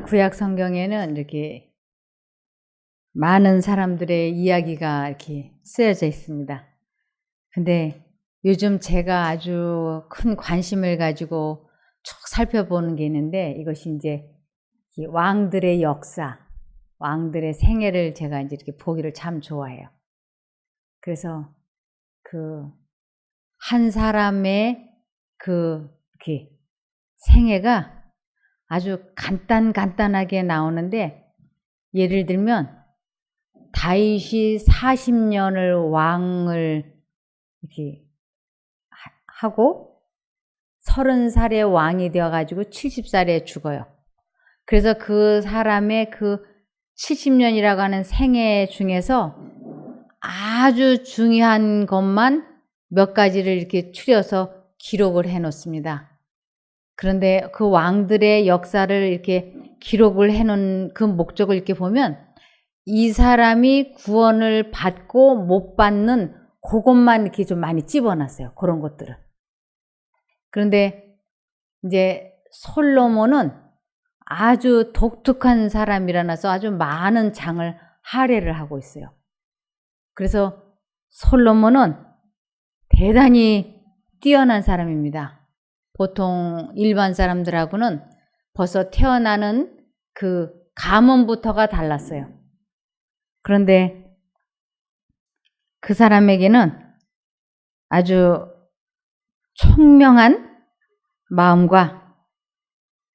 구약 성경에는 이렇게 많은 사람들의 이야기가 이렇게 쓰여져 있습니다. 근데 요즘 제가 아주 큰 관심을 가지고 쭉 살펴보는 게 있는데, 이것이 이제 왕들의 역사, 왕들의 생애를 제가 이제 이렇게 보기를 참 좋아해요. 그래서 한 사람의 이렇게 생애가 아주 간단하게 나오는데, 예를 들면 다윗이 40년을 왕을 이렇게 하고 30살에 왕이 되어가지고 70살에 죽어요. 그래서 그 사람의 70년이라고 하는 생애 중에서 아주 중요한 것만 몇 가지를 이렇게 추려서 기록을 해 놓습니다. 그런데 그 왕들의 역사를 이렇게 기록을 해 놓은 그 목적을 이렇게 보면, 이 사람이 구원을 받고 못 받는 그것만 이렇게 좀 많이 집어놨어요. 그런 것들을. 그런데 이제 솔로몬은 아주 독특한 사람이라서 아주 많은 장을 할애를 하고 있어요. 그래서 솔로몬은 대단히 뛰어난 사람입니다. 보통 일반 사람들하고는 벌써 태어나는 그 가문부터가 달랐어요. 그런데 그 사람에게는 아주 총명한 마음과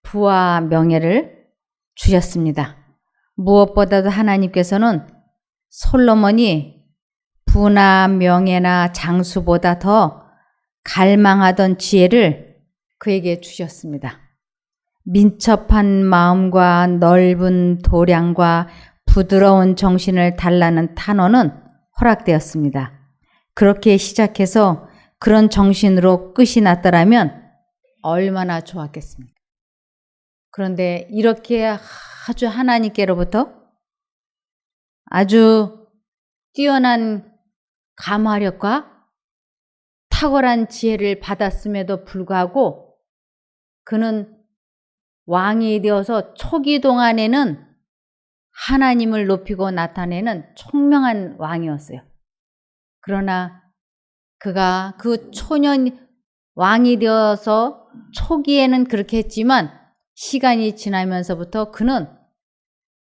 부와 명예를 주셨습니다. 무엇보다도 하나님께서는 솔로몬이 부나 명예나 장수보다 더 갈망하던 지혜를 그에게 주셨습니다. 민첩한 마음과 넓은 도량과 부드러운 정신을 달라는 탄원은 허락되었습니다. 그렇게 시작해서 그런 정신으로 끝이 났더라면 얼마나 좋았겠습니까? 그런데 이렇게 아주 하나님께로부터 아주 뛰어난 감화력과 탁월한 지혜를 받았음에도 불구하고 그는 왕이 되어서 초기 동안에는 하나님을 높이고 나타내는 총명한 왕이었어요. 그러나 그가 그 초년 왕이 되어서 초기에는 그렇게 했지만, 시간이 지나면서부터 그는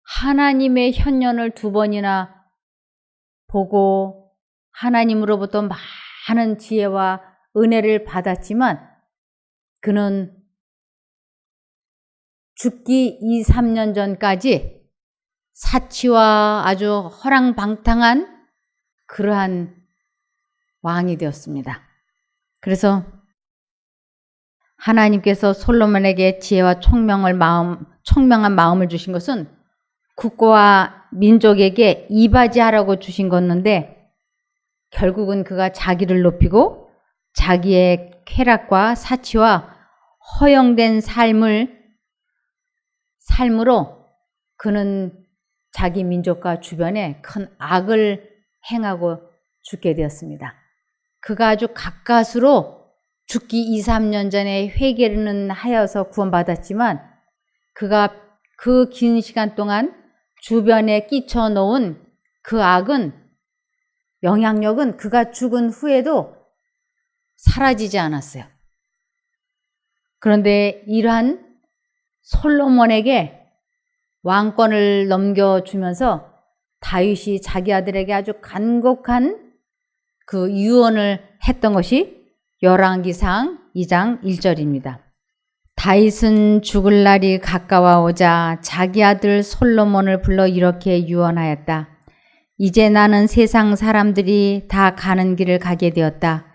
하나님의 현년을 2번이나 보고 하나님으로부터 많은 지혜와 은혜를 받았지만, 그는 죽기 2-3년 전까지 사치와 아주 허랑방탕한 그러한 왕이 되었습니다. 그래서 하나님께서 솔로몬에게 지혜와 총명한 마음을 주신 것은 국가와 민족에게 이바지하라고 주신 것인데, 결국은 그가 자기를 높이고 자기의 쾌락과 사치와 허용된 삶으로 그는 자기 민족과 주변에 큰 악을 행하고 죽게 되었습니다. 그가 아주 가까스로 죽기 2-3년 전에 회개는 하여서 구원받았지만, 그가 그 긴 시간 동안 주변에 끼쳐놓은 그 악은, 영향력은 그가 죽은 후에도 사라지지 않았어요. 그런데 이러한 솔로몬에게 왕권을 넘겨주면서 다윗이 자기 아들에게 아주 간곡한 그 유언을 했던 것이 열왕기상 2장 1절입니다. 다윗은 죽을 날이 가까워 오자 자기 아들 솔로몬을 불러 이렇게 유언하였다. 이제 나는 세상 사람들이 다 가는 길을 가게 되었다.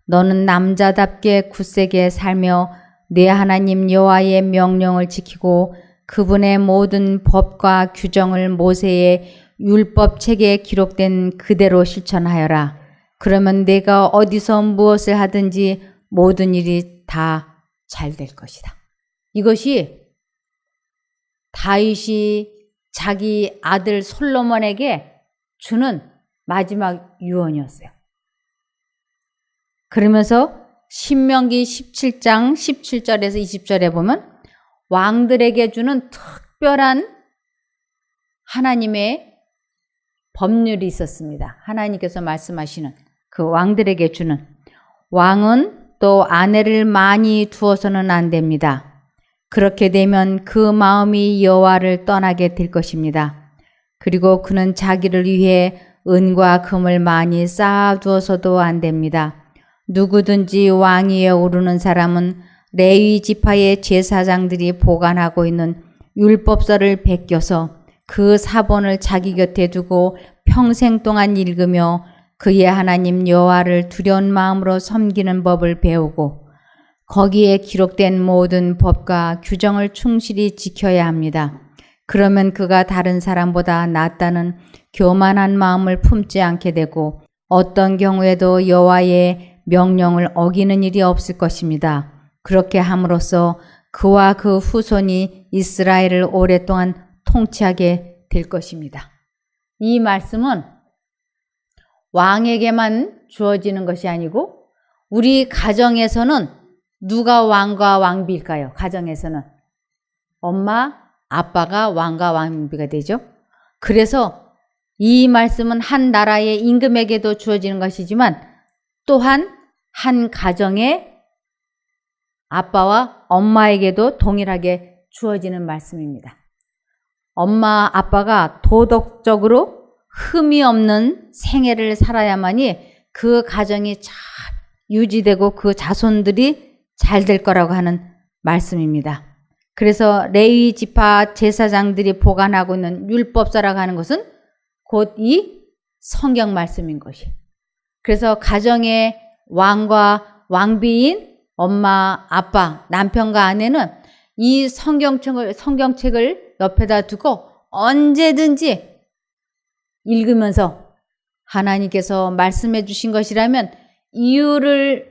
너는 남자답게 굳세게 살며 내 하나님 여호와의 명령을 지키고 그분의 모든 법과 규정을 모세의 율법책에 기록된 그대로 실천하여라. 그러면 내가 어디서 무엇을 하든지 모든 일이 다 잘 될 것이다. 이것이 다윗이 자기 아들 솔로몬에게 주는 마지막 유언이었어요. 그러면서 신명기 17장 17절에서 20절에 보면 왕들에게 주는 특별한 하나님의 법률이 있었습니다. 하나님께서 말씀하시는 그 왕들에게 주는, 왕은 또 아내를 많이 두어서는 안 됩니다. 그렇게 되면 그 마음이 여호와를 떠나게 될 것입니다. 그리고 그는 자기를 위해 은과 금을 많이 쌓아두어서도 안 됩니다. 누구든지 왕위에 오르는 사람은 레위 지파의 제사장들이 보관하고 있는 율법서를 베껴서 그 사본을 자기 곁에 두고 평생 동안 읽으며 그의 하나님 여호와를 두려운 마음으로 섬기는 법을 배우고 거기에 기록된 모든 법과 규정을 충실히 지켜야 합니다. 그러면 그가 다른 사람보다 낫다는 교만한 마음을 품지 않게 되고 어떤 경우에도 여호와의 명령을 어기는 일이 없을 것입니다. 그렇게 함으로써 그와 그 후손이 이스라엘을 오랫동안 통치하게 될 것입니다. 이 말씀은 왕에게만 주어지는 것이 아니고 우리 가정에서는 누가 왕과 왕비일까요? 가정에서는 엄마, 아빠가 왕과 왕비가 되죠. 그래서 이 말씀은 한 나라의 임금에게도 주어지는 것이지만 또한 한 가정의 아빠와 엄마에게도 동일하게 주어지는 말씀입니다. 엄마, 아빠가 도덕적으로 흠이 없는 생애를 살아야만이 그 가정이 잘 유지되고 그 자손들이 잘 될 거라고 하는 말씀입니다. 그래서 레위 지파 제사장들이 보관하고 있는 율법서라고 하는 것은 곧 이 성경 말씀인 것이. 그래서 가정의 왕과 왕비인 엄마, 아빠, 남편과 아내는 이 성경책을 옆에다 두고 언제든지 읽으면서 하나님께서 말씀해 주신 것이라면 이유를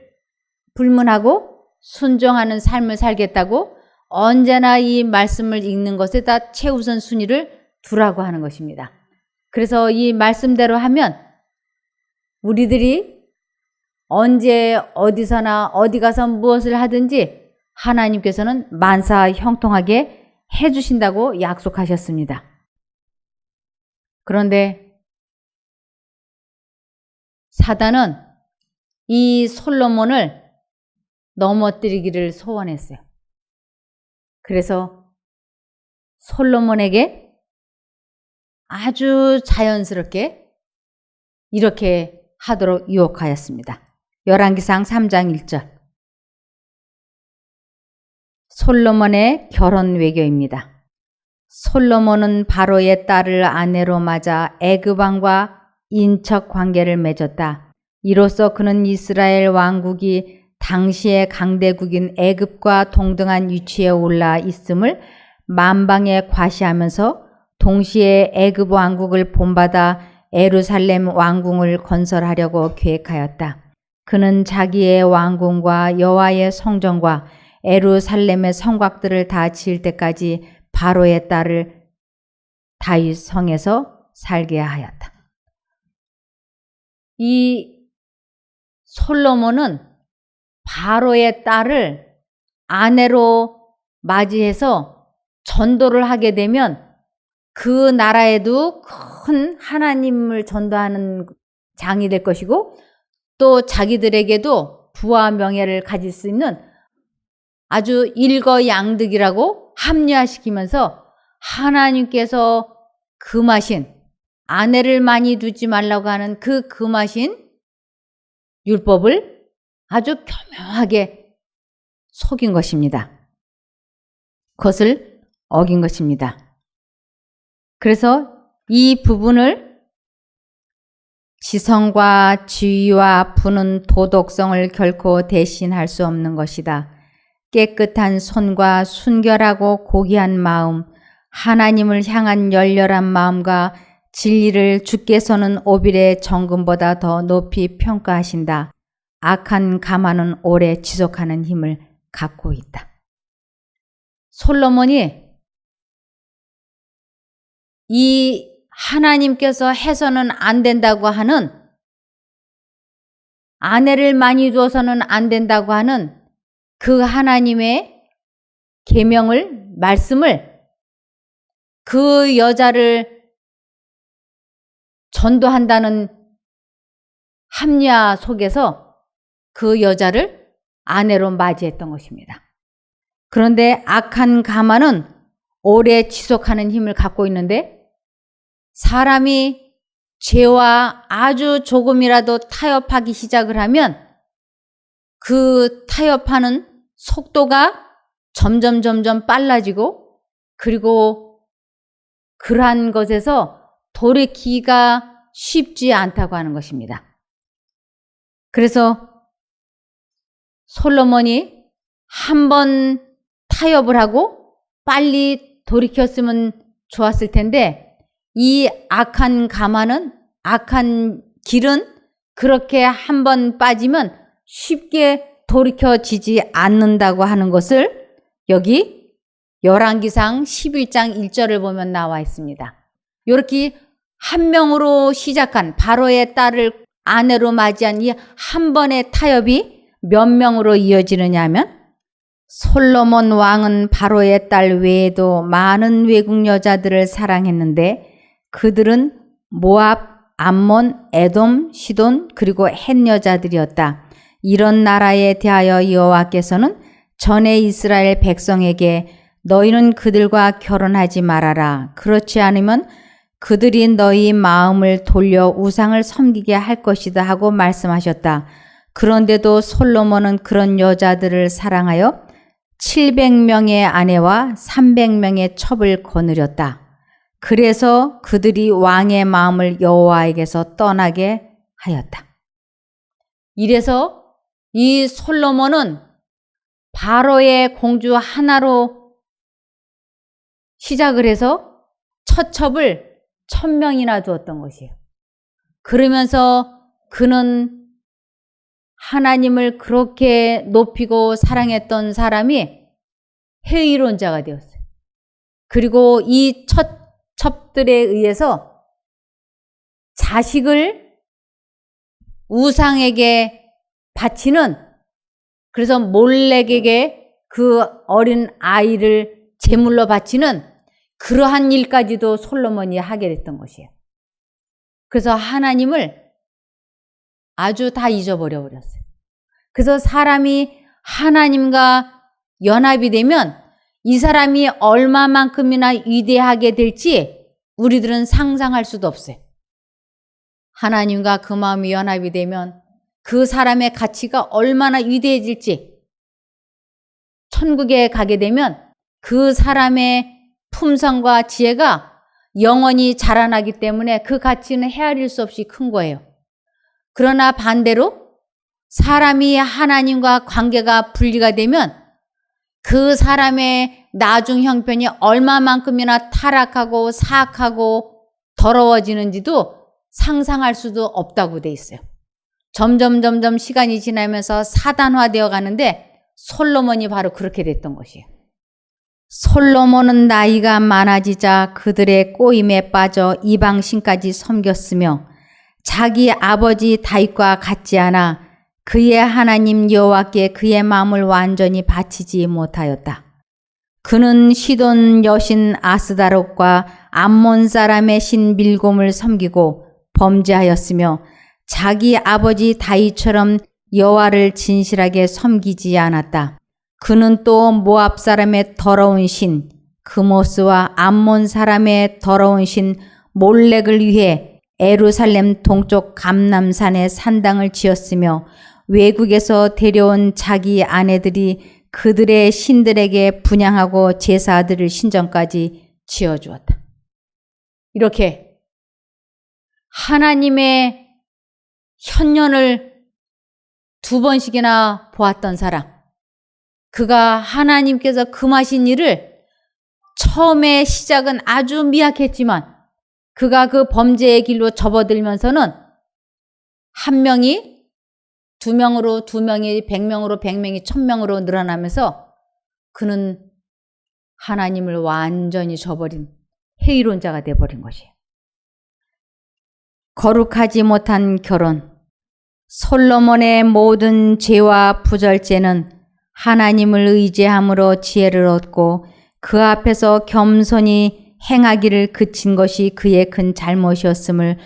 불문하고 순종하는 삶을 살겠다고 언제나 이 말씀을 읽는 것에다 최우선 순위를 두라고 하는 것입니다. 그래서 이 말씀대로 하면 우리들이 언제 어디서나 어디 가서 무엇을 하든지 하나님께서는 만사 형통하게 해주신다고 약속하셨습니다. 그런데 사단은 이 솔로몬을 넘어뜨리기를 소원했어요. 그래서 솔로몬에게 아주 자연스럽게 이렇게 하도록 유혹하였습니다. 열왕기상 3장 1절. 솔로몬의 결혼 외교입니다. 솔로몬은 바로의 딸을 아내로 맞아 애굽 왕과 인척 관계를 맺었다. 이로써 그는 이스라엘 왕국이 당시의 강대국인 애굽과 동등한 위치에 올라 있음을 만방에 과시하면서 동시에 애굽 왕국을 본받아 예루살렘 왕궁을 건설하려고 계획하였다. 그는 자기의 왕궁과 여호와의 성전과 예루살렘의 성곽들을 다 지을 때까지 바로의 딸을 다윗 성에서 살게 하였다. 이 솔로몬은 바로의 딸을 아내로 맞이해서 전도를 하게 되면 그 나라에도 큰 하나님을 전도하는 장이 될 것이고 또 자기들에게도 부와 명예를 가질 수 있는 아주 일거양득이라고 합리화시키면서 하나님께서 금하신 아내를 많이 두지 말라고 하는 그 금하신 율법을 아주 교묘하게 속인 것입니다. 그것을 어긴 것입니다. 그래서 이 부분을 지성과 지위와 부는 도덕성을 결코 대신할 수 없는 것이다. 깨끗한 손과 순결하고 고귀한 마음, 하나님을 향한 열렬한 마음과 진리를 주께서는 오빌의 정금보다 더 높이 평가하신다. 악한 가마는 오래 지속하는 힘을 갖고 있다. 솔로몬이 이 하나님께서 해서는 안 된다고 하는 아내를 많이 두어서는 안 된다고 하는 그 하나님의 계명을 말씀을 그 여자를 전도한다는 합리화 속에서 그 여자를 아내로 맞이했던 것입니다. 그런데 악한 가만은 오래 지속하는 힘을 갖고 있는데 사람이 죄와 아주 조금이라도 타협하기 시작을 하면 그 타협하는 속도가 점점 빨라지고 그리고 그러한 것에서 돌이키기가 쉽지 않다고 하는 것입니다. 그래서 솔로몬이 한 번 타협을 하고 빨리 돌이켰으면 좋았을 텐데 이 악한 가마는 악한 길은 그렇게 한 번 빠지면 쉽게 돌이켜지지 않는다고 하는 것을 여기 열왕기상 11장 1절을 보면 나와 있습니다. 이렇게 한 명으로 시작한 바로의 딸을 아내로 맞이한 이 한 번의 타협이 몇 명으로 이어지느냐 하면 솔로몬 왕은 바로의 딸 외에도 많은 외국 여자들을 사랑했는데 그들은 모압, 암몬, 에돔, 시돈 그리고 헷 여자들이었다. 이런 나라에 대하여 여호와께서는 전에 이스라엘 백성에게 너희는 그들과 결혼하지 말아라. 그렇지 않으면 그들이 너희 마음을 돌려 우상을 섬기게 할 것이다 하고 말씀하셨다. 그런데도 솔로몬은 그런 여자들을 사랑하여 700명의 아내와 300명의 첩을 거느렸다. 그래서 그들이 왕의 마음을 여호와에게서 떠나게 하였다. 이래서 이 솔로몬은 바로의 공주 하나로 시작을 해서 첫 첩을 1000명이나 두었던 것이에요. 그러면서 그는 하나님을 그렇게 높이고 사랑했던 사람이 회의론자가 되었어요. 그리고 이 첫 첩들에 의해서 자식을 우상에게 바치는, 그래서 몰렉에게 그 어린 아이를 제물로 바치는 그러한 일까지도 솔로몬이 하게 됐던 것이에요. 그래서 하나님을 아주 다 잊어버려 버렸어요. 그래서 사람이 하나님과 연합이 되면 이 사람이 얼마만큼이나 위대하게 될지 우리들은 상상할 수도 없어요. 하나님과 그 마음이 연합이 되면 그 사람의 가치가 얼마나 위대해질지, 천국에 가게 되면 그 사람의 품성과 지혜가 영원히 자라나기 때문에 그 가치는 헤아릴 수 없이 큰 거예요. 그러나 반대로 사람이 하나님과 관계가 분리가 되면 그 사람의 나중 형편이 얼마만큼이나 타락하고 사악하고 더러워지는지도 상상할 수도 없다고 돼 있어요. 점점 시간이 지나면서 사단화되어 가는데 솔로몬이 바로 그렇게 됐던 것이에요. 솔로몬은 나이가 많아지자 그들의 꼬임에 빠져 이방신까지 섬겼으며 자기 아버지 다윗과 같지 않아 그의 하나님 여호와께 그의 마음을 완전히 바치지 못하였다. 그는 시돈 여신 아스다롯과 암몬 사람의 신 밀곰을 섬기고 범죄하였으며 자기 아버지 다윗처럼 여호와를 진실하게 섬기지 않았다. 그는 또 모압 사람의 더러운 신 그모스와 암몬 사람의 더러운 신 몰렉을 위해 예루살렘 동쪽 감람산에 산당을 지었으며 외국에서 데려온 자기 아내들이 그들의 신들에게 분향하고 제사드릴 신전까지 지어주었다. 이렇게 하나님의 현년을 2번씩이나 보았던 사람, 그가 하나님께서 금하신 일을 처음에 시작은 아주 미약했지만 그가 그 범죄의 길로 접어들면서는 한 명이 2명으로 2명이 100명으로 100명이 1000명으로 늘어나면서 그는 하나님을 완전히 저버린 회의론자가 되어버린 것이에요. 거룩하지 못한 결혼, 솔로몬의 모든 죄와 부절죄는 하나님을 의지함으로 지혜를 얻고 그 앞에서 겸손히 행하기를 그친 것이 그의 큰 잘못이었음을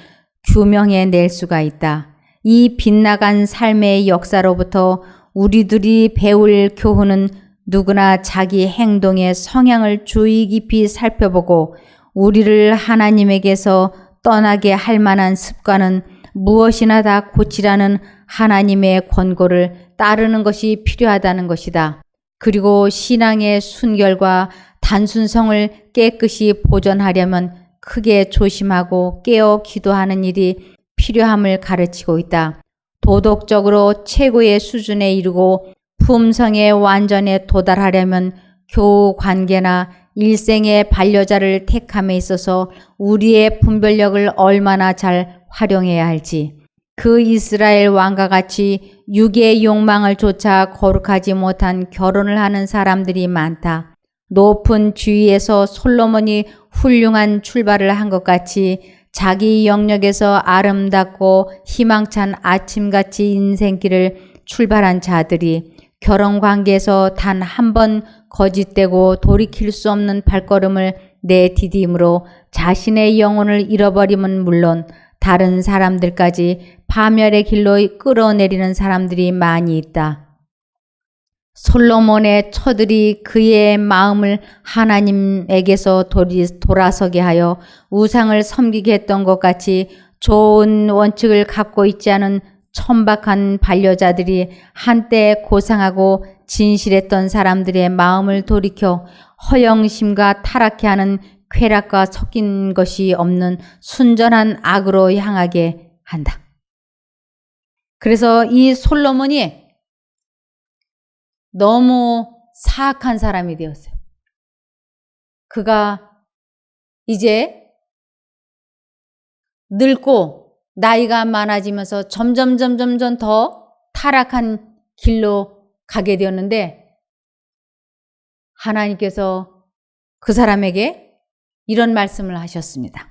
규명해 낼 수가 있다. 이 빗나간 삶의 역사로부터 우리들이 배울 교훈은 누구나 자기 행동의 성향을 주의 깊이 살펴보고 우리를 하나님에게서 떠나게 할 만한 습관은 무엇이나 다 고치라는 하나님의 권고를 따르는 것이 필요하다는 것이다. 그리고 신앙의 순결과 단순성을 깨끗이 보존하려면 크게 조심하고 깨어 기도하는 일이 필요함을 가르치고 있다. 도덕적으로 최고의 수준에 이르고 품성의 완전에 도달하려면 교우 관계나 일생의 반려자를 택함에 있어서 우리의 분별력을 얼마나 잘 활용해야 할지, 그 이스라엘 왕과 같이 육의 욕망을 쫓아 거룩하지 못한 결혼을 하는 사람들이 많다. 높은 지위에서 솔로몬이 훌륭한 출발을 한 것 같이 자기 영역에서 아름답고 희망찬 아침같이 인생길을 출발한 자들이 결혼 관계에서 단 한 번 거짓되고 돌이킬 수 없는 발걸음을 내디딤으로 자신의 영혼을 잃어버림은 물론 다른 사람들까지 파멸의 길로 끌어내리는 사람들이 많이 있다. 솔로몬의 처들이 그의 마음을 하나님에게서 돌아서게 하여 우상을 섬기게 했던 것 같이 좋은 원칙을 갖고 있지 않은 천박한 반려자들이 한때 고상하고 진실했던 사람들의 마음을 돌이켜 허영심과 타락해 하는 쾌락과 섞인 것이 없는 순전한 악으로 향하게 한다. 그래서 이 솔로몬이 너무 사악한 사람이 되었어요. 그가 이제 늙고 나이가 많아지면서 점점 더 타락한 길로 가게 되었는데 하나님께서 그 사람에게 이런 말씀을 하셨습니다.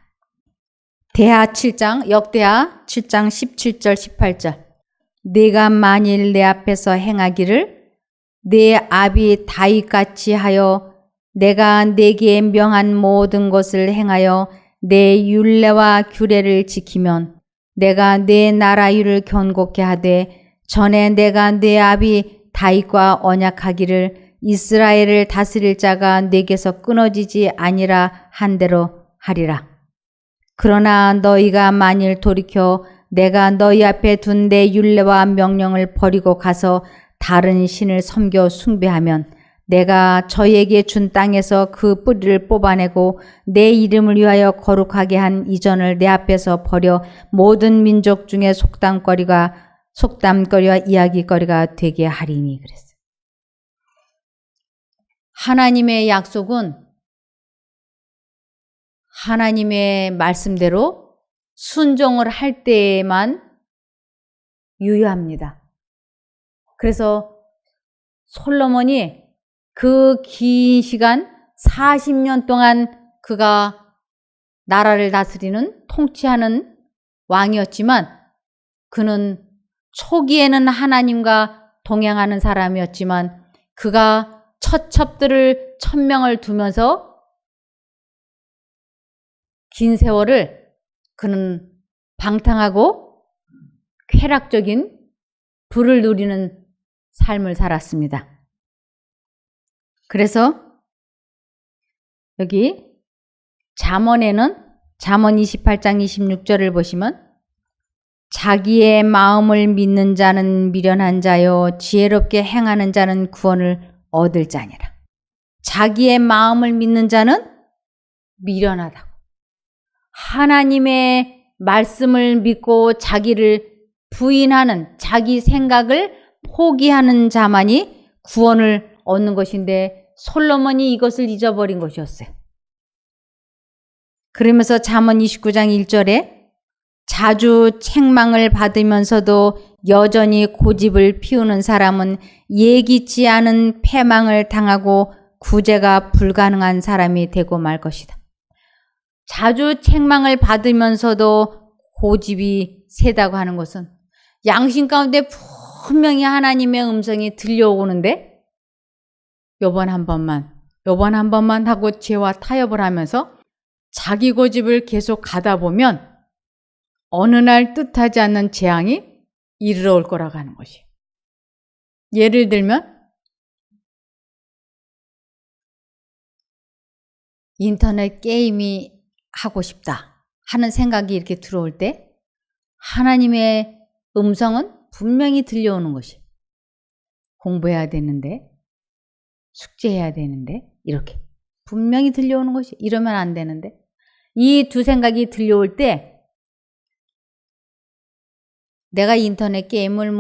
역대하 7장 17절 18절. 네가 만일 내 앞에서 행하기를 내 아비 다윗같이 하여 내가 네게 명한 모든 것을 행하여 내 율례와 규례를 지키면 내가 네 나라유를 견고케 하되 전에 내가 네 아비 다윗과 언약하기를 이스라엘을 다스릴 자가 네게서 끊어지지 아니라 한 대로 하리라. 그러나 너희가 만일 돌이켜 내가 너희 앞에 둔 내 율례와 명령을 버리고 가서 다른 신을 섬겨 숭배하면 내가 저희에게 준 땅에서 그 뿌리를 뽑아내고 내 이름을 위하여 거룩하게 한 이전을 내 앞에서 버려 모든 민족 중에 속담거리와 이야기거리가 되게 하리니 그랬어요. 하나님의 약속은 하나님의 말씀대로 순종을 할 때에만 유효합니다. 그래서 솔로몬이 그 긴 시간 40년 동안 그가 나라를 다스리는 통치하는 왕이었지만 그는 초기에는 하나님과 동행하는 사람이었지만 그가 처첩들을 1000명을 두면서 긴 세월을 그는 방탕하고 쾌락적인 부를 누리는 삶을 살았습니다. 그래서 여기 잠언에는 잠언 28장 26절을 보시면 자기의 마음을 믿는 자는 미련한 자요 지혜롭게 행하는 자는 구원을 얻을 자니라. 자기의 마음을 믿는 자는 미련하다고. 하나님의 말씀을 믿고 자기를 부인하는 자기 생각을 포기하는 자만이 구원을 얻는 것인데 솔로몬이 이것을 잊어버린 것이었어요. 그러면서 잠언 29장 1절에 자주 책망을 받으면서도 여전히 고집을 피우는 사람은 예기치 않은 패망을 당하고 구제가 불가능한 사람이 되고 말 것이다. 자주 책망을 받으면서도 고집이 세다고 하는 것은 양심 가운데 분명히 하나님의 음성이 들려오는데 요번 한 번만 하고 죄와 타협을 하면서 자기 고집을 계속 가다 보면 어느 날 뜻하지 않는 재앙이 이르러 올 거라고 하는 것이. 예를 들면 인터넷 게임이 하고 싶다 하는 생각이 이렇게 들어올 때 하나님의 음성은 분명히 들려오는 것이. 공부해야 되는데, 숙제해야 되는데, 이렇게 분명히 들려오는 것이. 이러면 안 되는데. 이 두 생각이 들려올 때 내가 인터넷 게임을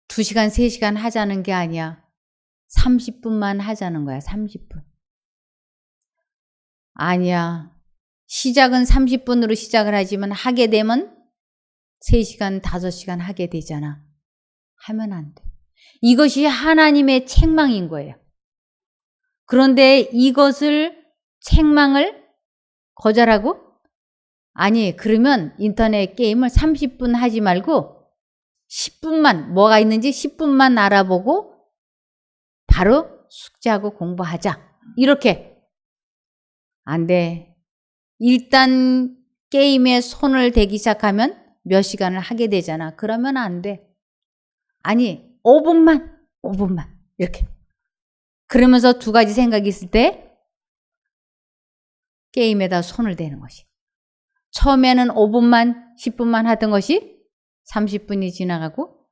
2시간, 3시간 하자는 게 아니야. 30분만 하자는 거야. 30분. 아니야. 시작은 30분으로 시작을 하지만 하게 되면 3시간, 5시간 하게 되잖아. 하면 안 돼. 이것이 하나님의 책망인 거예요. 그런데 이것을 책망을 거절하고 아니 그러면 인터넷 게임을 30분 하지 말고 10분만 뭐가 있는지 10분만 알아보고 바로 숙제하고 공부하자. 이렇게 안 돼. 일단 게임에 손을 대기 시작하면 몇 시간을 하게 되잖아. 그러면 안 돼. 아니 5분만 이렇게. 그러면서 두 가지 생각이 있을 때 게임에다 손을 대는 것이. 처음에는 5분만 10분만 하던 것이 30분이 지나가고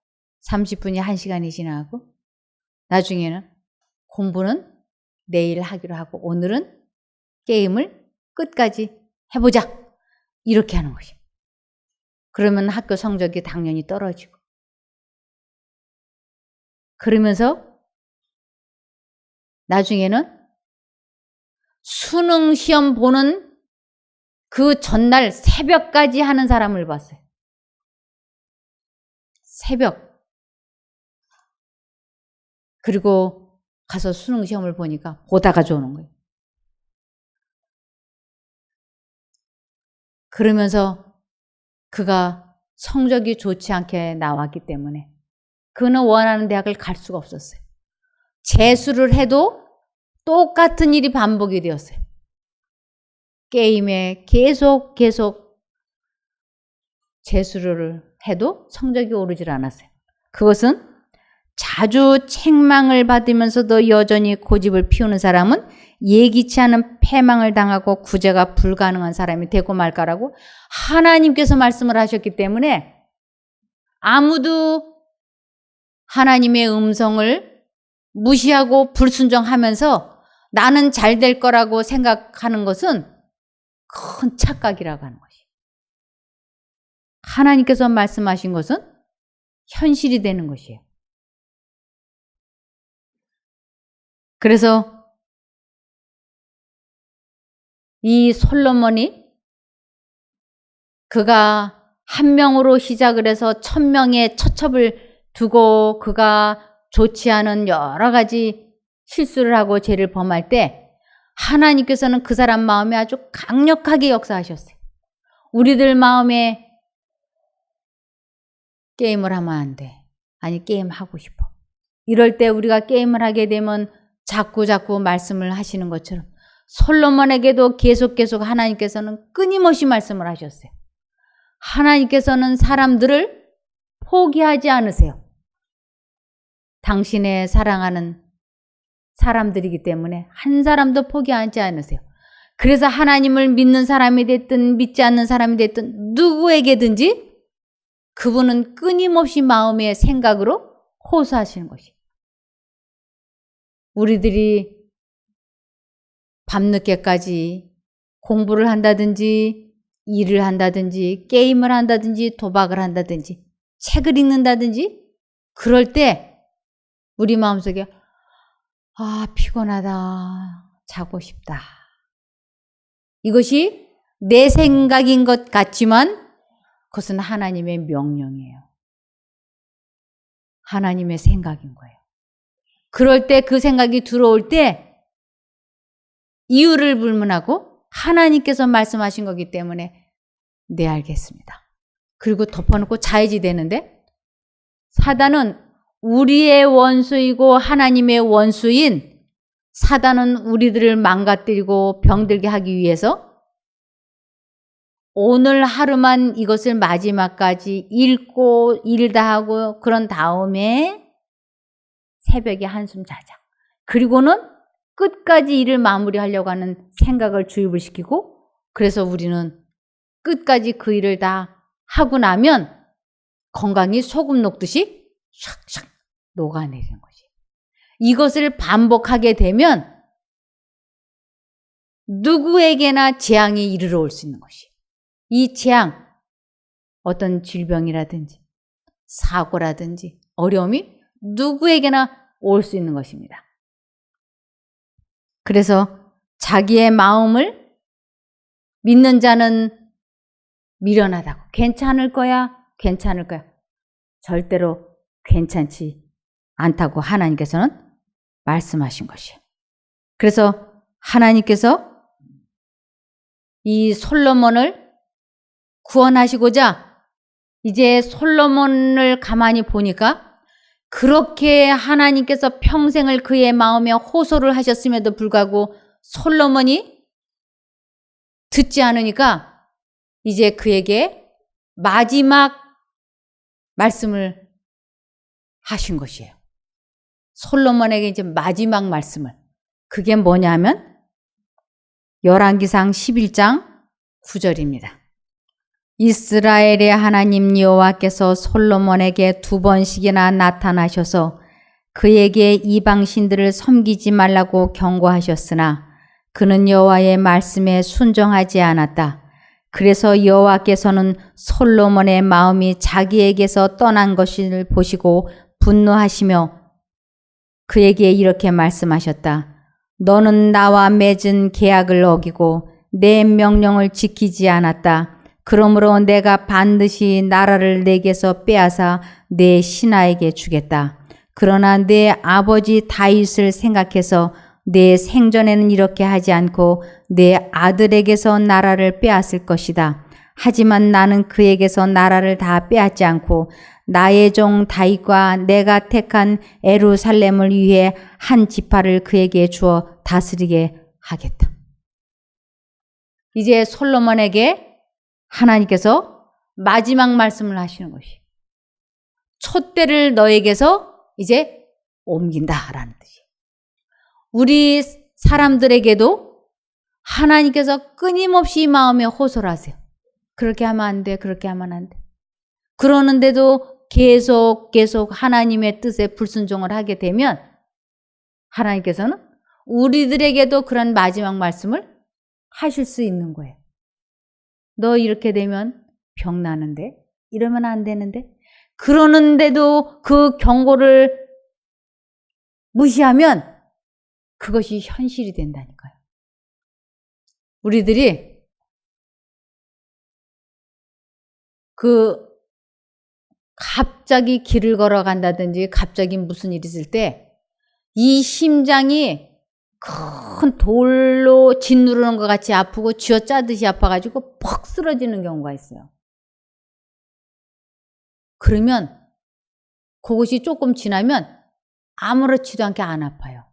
30분이 1시간이 지나가고 나중에는 공부는 내일 하기로 하고 오늘은 게임을 끝까지 해보자. 이렇게 하는 것이. 그러면 학교 성적이 당연히 떨어지고 그러면서 나중에는 수능 시험 보는 그 전날 새벽까지 하는 사람을 봤어요. 새벽. 그리고 가서 수능 시험을 보니까 보다가 좋은 거예요. 그러면서 그가 성적이 좋지 않게 나왔기 때문에 그는 원하는 대학을 갈 수가 없었어요. 재수를 해도 똑같은 일이 반복이 되었어요. 게임에 계속 재수를 해도 성적이 오르질 않았어요. 그것은 자주 책망을 받으면서도 여전히 고집을 피우는 사람은 예기치 않은 패망을 당하고 구제가 불가능한 사람이 되고 말까라고 하나님께서 말씀을 하셨기 때문에 아무도 하나님의 음성을 무시하고 불순종하면서 나는 잘 될 거라고 생각하는 것은 큰 착각이라고 하는 것이. 하나님께서 말씀하신 것은 현실이 되는 것이에요. 그래서 이 솔로몬이 그가 한 명으로 시작을 해서 1000명의 처첩을 두고 그가 좋지 않은 여러 가지 실수를 하고 죄를 범할 때 하나님께서는 그 사람 마음에 아주 강력하게 역사하셨어요. 우리들 마음에 게임을 하면 안 돼. 아니 게임하고 싶어. 이럴 때 우리가 게임을 하게 되면 자꾸 말씀을 하시는 것처럼 솔로몬에게도 계속 하나님께서는 끊임없이 말씀을 하셨어요. 하나님께서는 사람들을 포기하지 않으세요. 당신의 사랑하는 사람들이기 때문에 한 사람도 포기하지 않으세요. 그래서 하나님을 믿는 사람이 됐든 믿지 않는 사람이 됐든 누구에게든지 그분은 끊임없이 마음의 생각으로 호소하시는 것이. 우리들이 밤늦게까지 공부를 한다든지 일을 한다든지 게임을 한다든지 도박을 한다든지 책을 읽는다든지 그럴 때 우리 마음속에 피곤하다. 자고 싶다. 이것이 내 생각인 것 같지만 그것은 하나님의 명령이에요. 하나님의 생각인 거예요. 그럴 때 그 생각이 들어올 때 이유를 불문하고 하나님께서 말씀하신 거기 때문에 네 알겠습니다. 그리고 덮어놓고 자해지 되는데 사단은 우리의 원수이고 하나님의 원수인 사단은 우리들을 망가뜨리고 병들게 하기 위해서 오늘 하루만 이것을 마지막까지 읽고 일 다 하고 그런 다음에 새벽에 한숨 자자. 그리고는 끝까지 일을 마무리하려고 하는 생각을 주입을 시키고, 그래서 우리는 끝까지 그 일을 다 하고 나면 건강이 소금 녹듯이 샥샥 녹아내리는 거지. 이것을 반복하게 되면 누구에게나 재앙이 이르러 올 수 있는 것이. 이 재앙, 어떤 질병이라든지 사고라든지 어려움이 누구에게나 올 수 있는 것입니다. 그래서 자기의 마음을 믿는 자는 미련하다고. 괜찮을 거야, 괜찮을 거야. 절대로 괜찮지 않다고 하나님께서는 말씀하신 것이에요. 그래서 하나님께서 이 솔로몬을 구원하시고자 이제 솔로몬을 가만히 보니까 그렇게 하나님께서 평생을 그의 마음에 호소를 하셨음에도 불구하고 솔로몬이 듣지 않으니까 이제 그에게 마지막 말씀을 하신 것이에요. 솔로몬에게 이제 마지막 말씀을. 그게 뭐냐면 열왕기상 11장 9절입니다. 이스라엘의 하나님 여호와께서 솔로몬에게 2번씩이나 나타나셔서 그에게 이방신들을 섬기지 말라고 경고하셨으나 그는 여호와의 말씀에 순종하지 않았다. 그래서 여호와께서는 솔로몬의 마음이 자기에게서 떠난 것을 보시고 분노하시며 그에게 이렇게 말씀하셨다. 너는 나와 맺은 계약을 어기고 내 명령을 지키지 않았다. 그러므로 내가 반드시 나라를 내게서 빼앗아 내 신하에게 주겠다. 그러나 내 아버지 다윗을 생각해서 내 생전에는 이렇게 하지 않고 내 아들에게서 나라를 빼앗을 것이다. 하지만 나는 그에게서 나라를 다 빼앗지 않고 나의 종 다윗과 내가 택한 예루살렘을 위해 한 지파를 그에게 주어 다스리게 하겠다. 이제 솔로몬에게 하나님께서 마지막 말씀을 하시는 것이 촛대를 너에게서 이제 옮긴다라는 뜻이에요. 우리 사람들에게도 하나님께서 끊임없이 마음에 호소를 하세요. 그렇게 하면 안 돼, 그렇게 하면 안 돼. 그러는데도 계속 하나님의 뜻에 불순종을 하게 되면 하나님께서는 우리들에게도 그런 마지막 말씀을 하실 수 있는 거예요. 너 이렇게 되면 병 나는데? 이러면 안 되는데? 그러는데도 그 경고를 무시하면 그것이 현실이 된다니까요. 우리들이 갑자기 길을 걸어간다든지 갑자기 무슨 일이 있을 때 이 심장이 큰 돌로 짓누르는 것 같이 아프고 쥐어짜듯이 아파가지고 퍽 쓰러지는 경우가 있어요. 그러면 그것이 조금 지나면 아무렇지도 않게 안 아파요.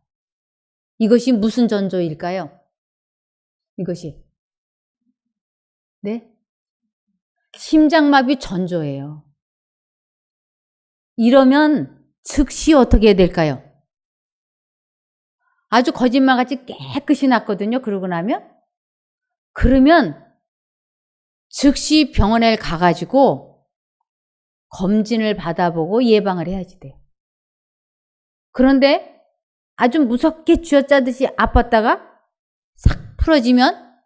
이것이 무슨 전조일까요? 이것이. 네? 심장마비 전조예요. 이러면 즉시 어떻게 될까요? 아주 거짓말같이 깨끗이 났거든요. 그러고 나면. 그러면 즉시 병원에 가가지고 검진을 받아보고 예방을 해야지 돼요. 그런데 아주 무섭게 쥐어짜듯이 아팠다가 싹 풀어지면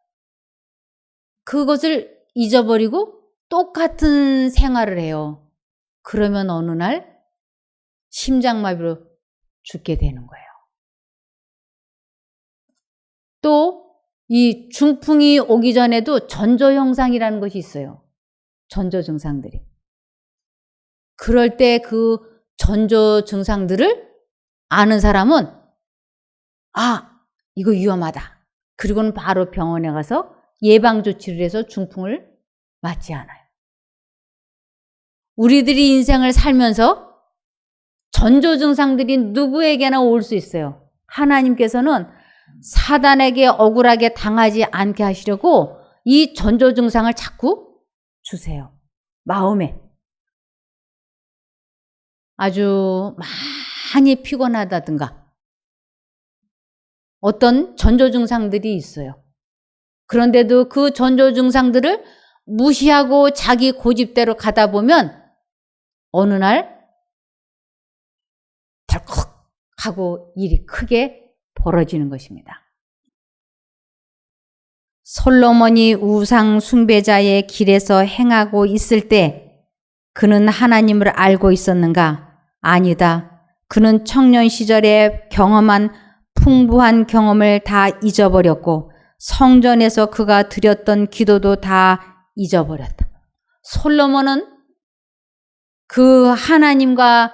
그것을 잊어버리고 똑같은 생활을 해요. 그러면 어느 날 심장마비로 죽게 되는 거예요. 또 이 중풍이 오기 전에도 전조 현상이라는 것이 있어요. 전조 증상들이. 그럴 때 그 전조 증상들을 아는 사람은 이거 위험하다. 그리고는 바로 병원에 가서 예방 조치를 해서 중풍을 맞지 않아요. 우리들이 인생을 살면서 전조 증상들이 누구에게나 올 수 있어요. 하나님께서는 사단에게 억울하게 당하지 않게 하시려고 이 전조 증상을 자꾸 주세요. 마음에. 아주 많이 피곤하다든가 어떤 전조 증상들이 있어요. 그런데도 그 전조 증상들을 무시하고 자기 고집대로 가다 보면 어느 날 덜컥 하고 일이 크게 벌어지는 것입니다. 솔로몬이 우상 숭배자의 길에서 행하고 있을 때 그는 하나님을 알고 있었는가? 아니다. 그는 청년 시절에 경험한 풍부한 경험을 다 잊어버렸고 성전에서 그가 드렸던 기도도 다 잊어버렸다. 솔로몬은 그 하나님과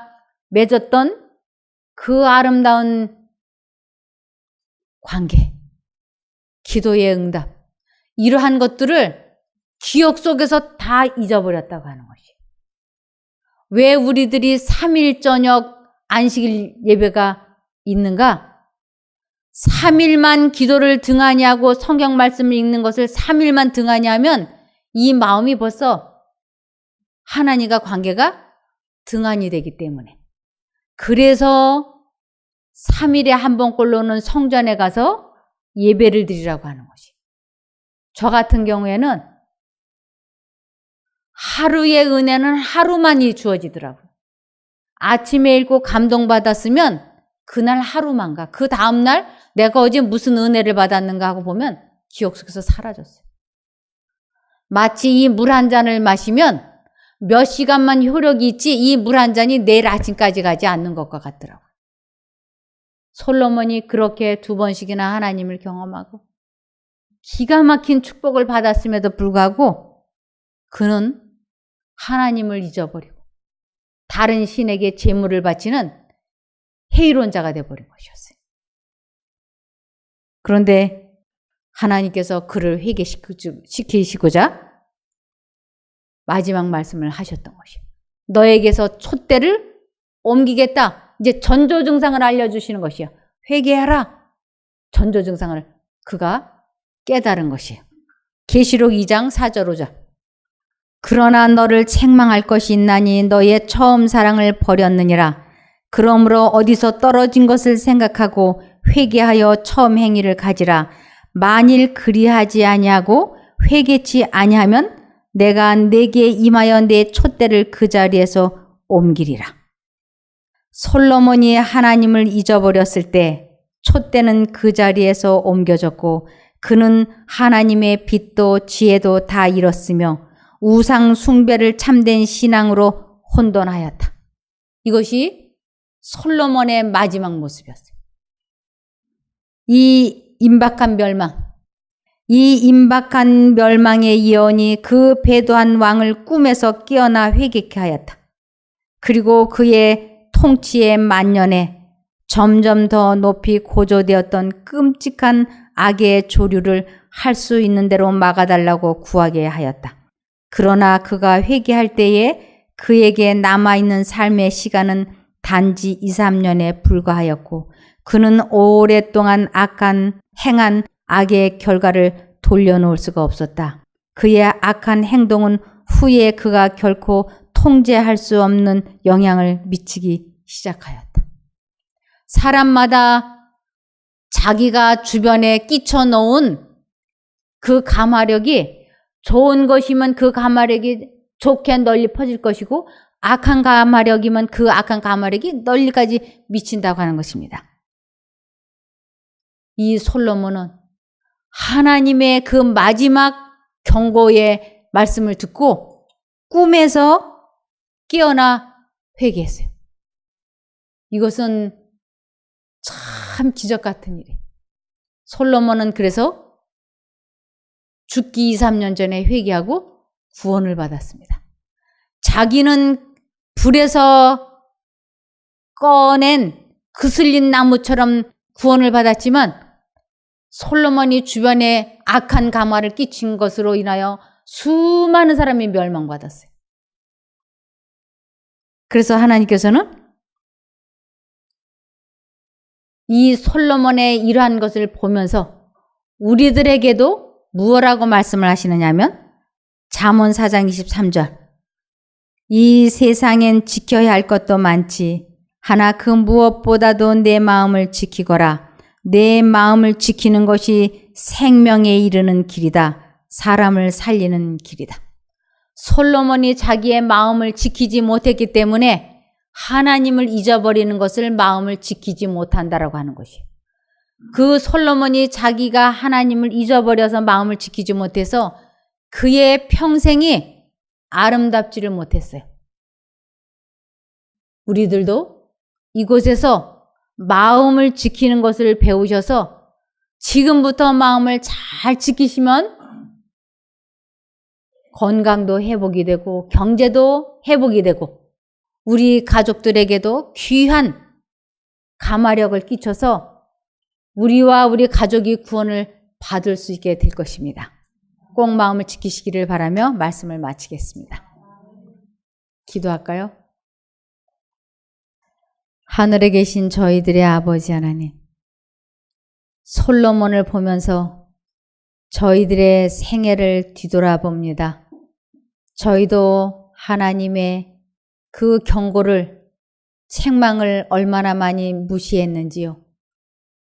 맺었던 그 아름다운 관계, 기도의 응답, 이러한 것들을 기억 속에서 다 잊어버렸다고 하는 것이. 왜 우리들이 3일 저녁 안식일 예배가 있는가? 3일만 기도를 등한히 하고 성경 말씀을 읽는 것을 3일만 등한히 하면 이 마음이 벌써 하나님과 관계가 등한히 되기 때문에. 그래서 3일에 한 번꼴로는 성전에 가서 예배를 드리라고 하는 것이. 저 같은 경우에는 하루의 은혜는 하루만이 주어지더라고요. 아침에 읽고 감동받았으면 그날 하루만 가. 그 다음날 내가 어제 무슨 은혜를 받았는가 하고 보면 기억 속에서 사라졌어요. 마치 이 물 한 잔을 마시면 몇 시간만 효력이 있지 이 물 한 잔이 내일 아침까지 가지 않는 것과 같더라고요. 솔로몬이 그렇게 2번씩이나 하나님을 경험하고 기가 막힌 축복을 받았음에도 불구하고 그는 하나님을 잊어버리고 다른 신에게 제물을 바치는 해이로운 자가 되어버린 것이었어요. 그런데 하나님께서 그를 회개시키시고자 마지막 말씀을 하셨던 것이에요. 너에게서 촛대를 옮기겠다. 이제 전조 증상을 알려주시는 것이에요. 회개하라. 전조 증상을 그가 깨달은 것이에요. 계시록 2장 4절 5절. 그러나 너를 책망할 것이 있나니 너의 처음 사랑을 버렸느니라. 그러므로 어디서 떨어진 것을 생각하고 회개하여 처음 행위를 가지라. 만일 그리하지 아니하고 회개치 아니하면 내가 내게 임하여 내 촛대를 그 자리에서 옮기리라. 솔로몬이 하나님을 잊어버렸을 때 촛대는 그 자리에서 옮겨졌고 그는 하나님의 빛도 지혜도 다 잃었으며 우상 숭배를 참된 신앙으로 혼돈하였다. 이것이 솔로몬의 마지막 모습이었어요. 이 임박한 멸망의 예언이 그 배도한 왕을 꿈에서 깨어나 회개케 하였다. 그리고 그의 통치의 만년에 점점 더 높이 고조되었던 끔찍한 악의 조류를 할 수 있는 대로 막아달라고 구하게 하였다. 그러나 그가 회개할 때에 그에게 남아있는 삶의 시간은 단지 2, 3년에 불과하였고 그는 오랫동안 행한 악의 결과를 돌려놓을 수가 없었다. 그의 악한 행동은 후에 그가 결코 통제할 수 없는 영향을 미치기 시작하였다. 사람마다 자기가 주변에 끼쳐놓은 그 가마력이 좋은 것이면 그 가마력이 좋게 널리 퍼질 것이고 악한 가마력이면 그 악한 가마력이 널리까지 미친다고 하는 것입니다. 이 솔로몬은 하나님의 그 마지막 경고의 말씀을 듣고 꿈에서 깨어나 회개했어요. 이것은 참 기적 같은 일이에요. 솔로몬은 그래서 죽기 2, 3년 전에 회개하고 구원을 받았습니다. 자기는 불에서 꺼낸 그슬린 나무처럼 구원을 받았지만 솔로몬이 주변에 악한 가마를 끼친 것으로 인하여 수많은 사람이 멸망받았어요. 그래서 하나님께서는 이 솔로몬의 이러한 것을 보면서 우리들에게도 무엇라고 말씀을 하시느냐면 잠언 4장 23절 이 세상엔 지켜야 할 것도 많지 하나 그 무엇보다도 내 마음을 지키거라. 내 마음을 지키는 것이 생명에 이르는 길이다. 사람을 살리는 길이다. 솔로몬이 자기의 마음을 지키지 못했기 때문에 하나님을 잊어버리는 것을 마음을 지키지 못한다라고 하는 것이에요. 그 솔로몬이 자기가 하나님을 잊어버려서 마음을 지키지 못해서 그의 평생이 아름답지를 못했어요. 우리들도 이곳에서 마음을 지키는 것을 배우셔서 지금부터 마음을 잘 지키시면 건강도 회복이 되고 경제도 회복이 되고 우리 가족들에게도 귀한 감화력을 끼쳐서 우리와 우리 가족이 구원을 받을 수 있게 될 것입니다. 꼭 마음을 지키시기를 바라며 말씀을 마치겠습니다. 기도할까요? 하늘에 계신 저희들의 아버지 하나님, 솔로몬을 보면서 저희들의 생애를 뒤돌아봅니다. 저희도 하나님의 그 경고를, 책망을 얼마나 많이 무시했는지요.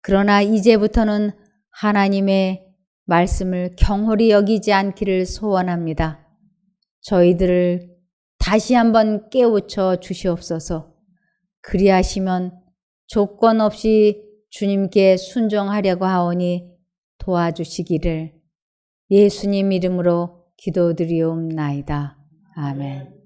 그러나 이제부터는 하나님의 말씀을 경홀히 여기지 않기를 소원합니다. 저희들을 다시 한번 깨우쳐 주시옵소서. 그리하시면 조건 없이 주님께 순종하려고 하오니 도와주시기를 예수님 이름으로 기도드리옵나이다. 아멘.